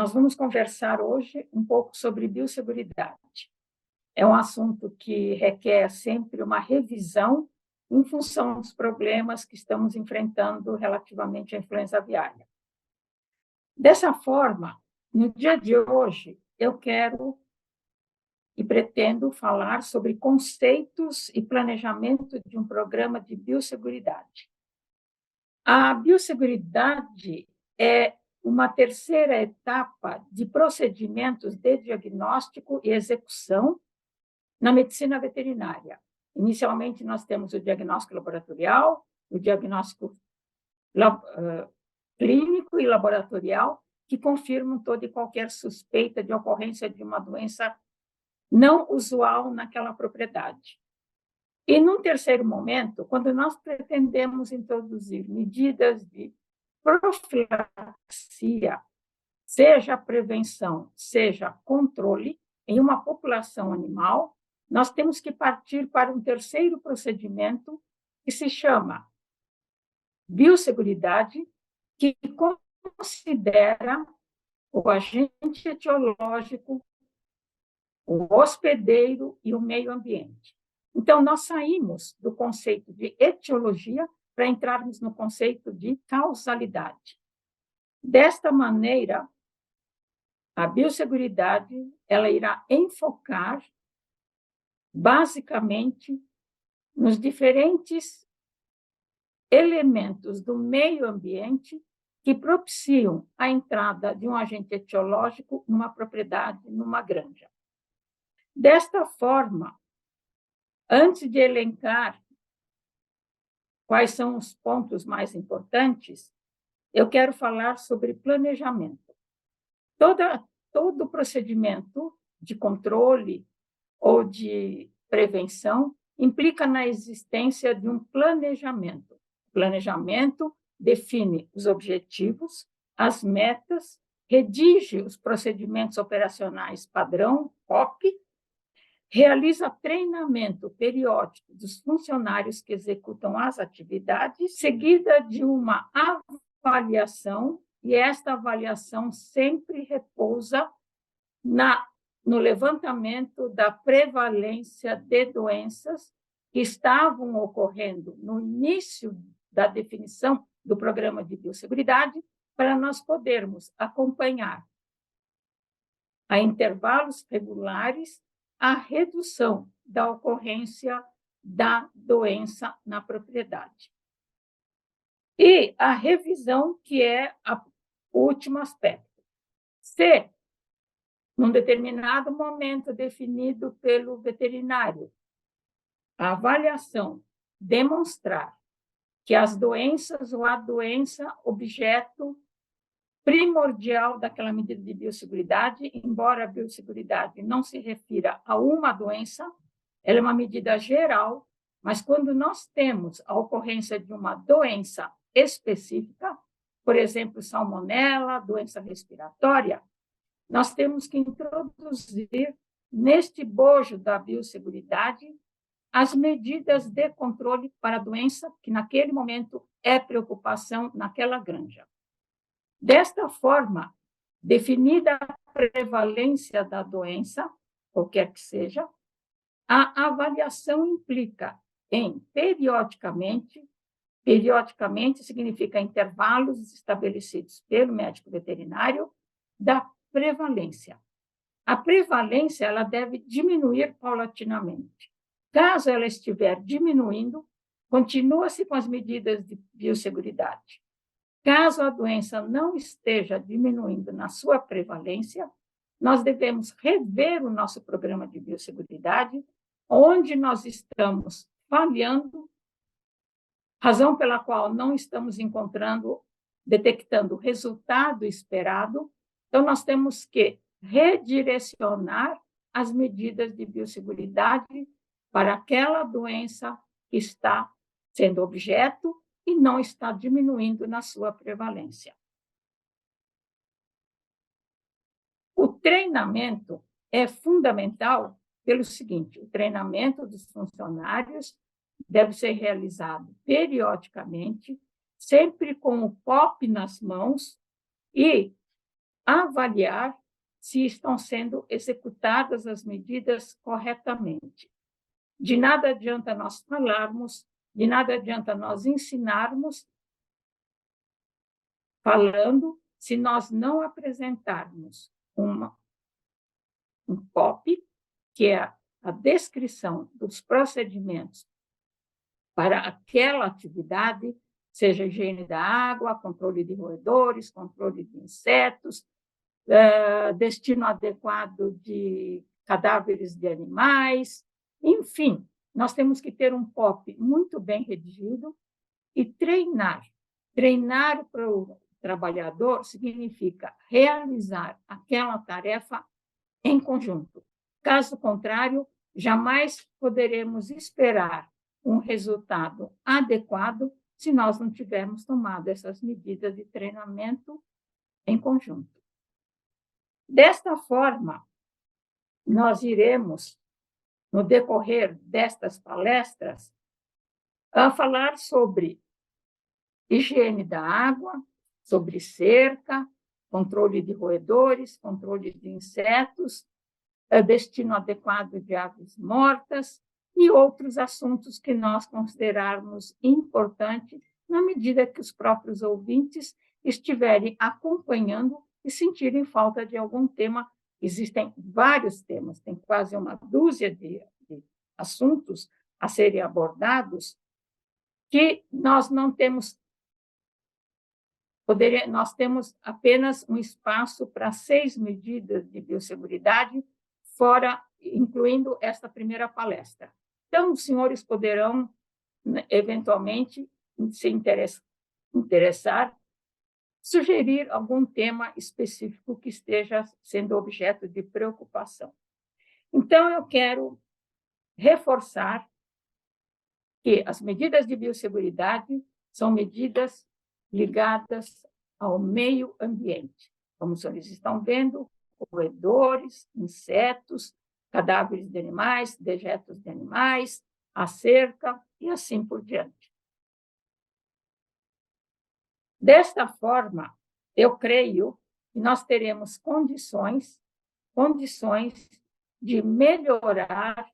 nós vamos conversar hoje um pouco sobre biosseguridade. É um assunto que requer sempre uma revisão em função dos problemas que estamos enfrentando relativamente à influenza aviária. Dessa forma, no dia de hoje, eu quero e pretendo falar sobre conceitos e planejamento de um programa de biosseguridade. A biosseguridade é uma terceira etapa de procedimentos de diagnóstico e execução na medicina veterinária. Inicialmente, nós temos o diagnóstico laboratorial, o diagnóstico clínico e laboratorial, que confirmam toda e qualquer suspeita de ocorrência de uma doença não usual naquela propriedade. E, num terceiro momento, quando nós pretendemos introduzir medidas de profilaxia, seja prevenção, seja controle, em uma população animal, nós temos que partir para um terceiro procedimento que se chama biosseguridade, que considera o agente etiológico, o hospedeiro e o meio ambiente. Então, nós saímos do conceito de etiologia para entrarmos no conceito de causalidade. Desta maneira, a biosseguridade ela irá enfocar basicamente nos diferentes elementos do meio ambiente que propiciam a entrada de um agente etiológico numa propriedade, numa granja. Desta forma, antes de elencar quais são os pontos mais importantes, eu quero falar sobre planejamento. Todo procedimento de controle ou de prevenção implica na existência de um planejamento. O planejamento define os objetivos, as metas, redige os procedimentos operacionais padrão, POP, realiza treinamento periódico dos funcionários que executam as atividades, seguida de uma avaliação, e esta avaliação sempre repousa no levantamento da prevalência de doenças que estavam ocorrendo no início da definição do programa de biosseguridade, para nós podermos acompanhar a intervalos regulares a redução da ocorrência da doença na propriedade. E a revisão, que é o último aspecto. Se, num determinado momento definido pelo veterinário, a avaliação demonstrar que as doenças ou a doença objeto primordial daquela medida de biosseguridade, embora a biosseguridade não se refira a uma doença, ela é uma medida geral, mas quando nós temos a ocorrência de uma doença específica, por exemplo, salmonela, doença respiratória, nós temos que introduzir neste bojo da biosseguridade as medidas de controle para a doença que naquele momento é preocupação naquela granja. Desta forma, definida a prevalência da doença, qualquer que seja, a avaliação implica em periodicamente significa intervalos estabelecidos pelo médico veterinário, da prevalência. A prevalência ela deve diminuir paulatinamente. Caso ela estiver diminuindo, continua-se com as medidas de biosseguridade. Caso a doença não esteja diminuindo na sua prevalência, nós devemos rever o nosso programa de biosseguridade, onde nós estamos falhando, razão pela qual não estamos detectando o resultado esperado. Então, nós temos que redirecionar as medidas de biosseguridade para aquela doença que está sendo objeto e não está diminuindo na sua prevalência. O treinamento é fundamental pelo seguinte: o treinamento dos funcionários deve ser realizado periodicamente, sempre com o POP nas mãos e avaliar se estão sendo executadas as medidas corretamente. De nada adianta nós falarmos, de nada adianta nós ensinarmos falando, se nós não apresentarmos um POP, que é a descrição dos procedimentos para aquela atividade, seja higiene da água, controle de roedores, controle de insetos, destino adequado de cadáveres de animais, enfim, nós temos que ter um POP muito bem redigido e treinar. Treinar para o trabalhador significa realizar aquela tarefa em conjunto. Caso contrário, jamais poderemos esperar um resultado adequado se nós não tivermos tomado essas medidas de treinamento em conjunto. Desta forma, nós iremos, no decorrer destas palestras, a falar sobre higiene da água, sobre cerca, controle de roedores, controle de insetos, destino adequado de aves mortas e outros assuntos que nós considerarmos importantes na medida que os próprios ouvintes estiverem acompanhando e sentirem falta de algum tema. Existem vários temas, tem quase uma dúzia de assuntos a serem abordados que nós não temos. Nós temos apenas um espaço para 6 medidas de biosseguridade, fora, incluindo esta primeira palestra. Então, os senhores poderão, eventualmente, se interessar, sugerir algum tema específico que esteja sendo objeto de preocupação. Então, eu quero reforçar que as medidas de biosseguridade são medidas ligadas ao meio ambiente. Como os senhores estão vendo, roedores, insetos, cadáveres de animais, dejetos de animais, a cerca e assim por diante. Desta forma, eu creio que nós teremos condições de melhorar,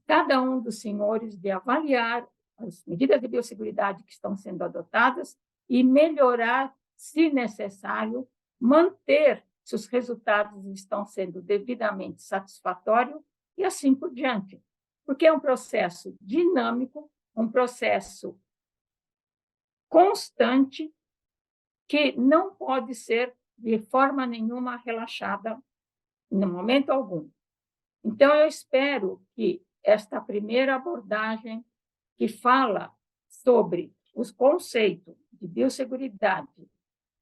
cada um dos senhores, de avaliar as medidas de biosseguridade que estão sendo adotadas e melhorar, se necessário, manter se os resultados estão sendo devidamente satisfatórios e assim por diante. Porque é um processo dinâmico, um processo constante, que não pode ser, de forma nenhuma, relaxada, no momento algum. Então, eu espero que esta primeira abordagem, que fala sobre os conceitos de biosseguridade,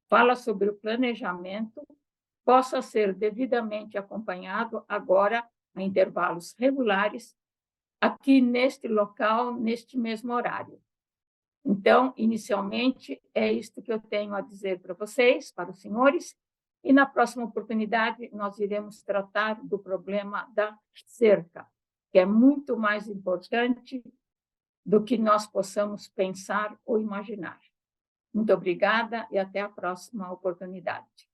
fala sobre o planejamento, possa ser devidamente acompanhado agora, a intervalos regulares, aqui neste local, neste mesmo horário. Então, inicialmente, é isto que eu tenho a dizer para vocês, para os senhores, e na próxima oportunidade nós iremos tratar do problema da cerca, que é muito mais importante do que nós possamos pensar ou imaginar. Muito obrigada e até a próxima oportunidade.